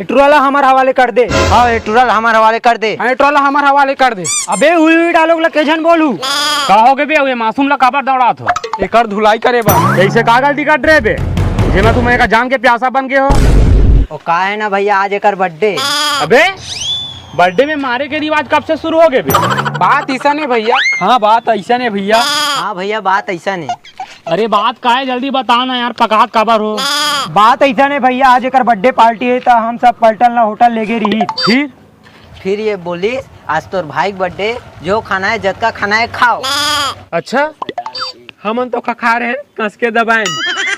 ट्रोला हमारे हवाले कर दे। हाँ ये टूरल हमारे हवाले कर दे। ट्रोला हमारे हवाले कर दे। अबे हुई डालोग केजन बोलू कहोगे बे ये मासूम ला काबर दौड़ा था एकर धुलाई करे बा। ऐसे का गलती कर रहे बे जे मैं तुम्हें का जान के प्यासा बन गए हो। ओ का है ना भैया आज एकर बर्थडे। अबे बर्थडे में मारे के रिवाज कब से शुरू हो गए बे? बात ऐसा नहीं भैया। हाँ बात ऐसा नहीं भैया। हाँ भैया बात ऐसा नहीं। अरे बात का है जल्दी बताओ ना यार, पकात काबर हो। बात ऐसा नहीं भैया, आज एकर बर्थडे पार्टी है तो हम सब पलटन ला होटल लेके रही। फिर ये बोली आज तोर भाई बर्थडे, जो खाना है जद का खाना है खाओ। अच्छा हमन तो खा रहे कस के दबाएं।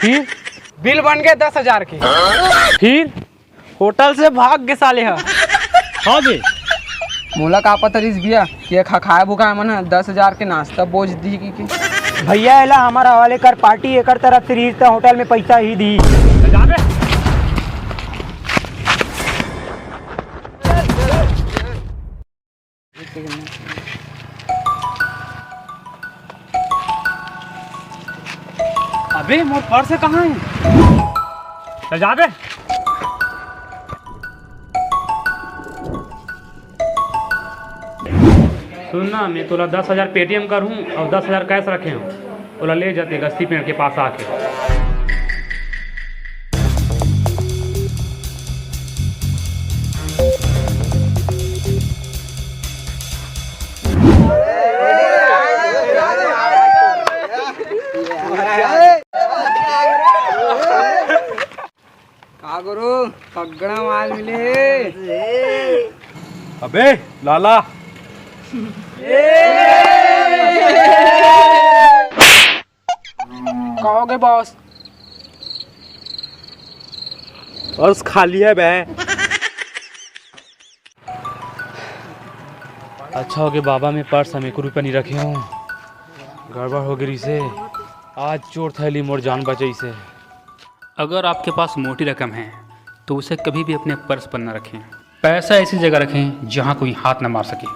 फिर बिल बन गए 10,000 के। फिर होटल से भाग के साले हा। हाँ बे मोला का पता रिस भैया कि खाए भूखा मन 10,000 के नाश्ता बोझ दी की भैया एला हमारा हवाले कर, पार्टी एकर तरफ से रही होटल में पैसा ही दी। जा बे। अबे मोर पर्स कहाँ है? जा बे। सुनना मैं तोला 10,000 पेटीएम कर हूँ और 10,000 कैश रखे हूँ, बोला ले जाते गस्ती पेड़ के पास आके। का करो तगड़ा माल मिले। अबे लाला कहोगे बॉस? पर्स खाली है बे। अच्छा हो गया बाबा में पर्स हम 1 रुपया नहीं रखे हूँ, गड़बड़ हो गई से आज चोर थैली मोर जान बचाई से। अगर आपके पास मोटी रकम है तो उसे कभी भी अपने पर्स पर न रखें। पैसा ऐसी जगह रखें जहां कोई हाथ न मार सके।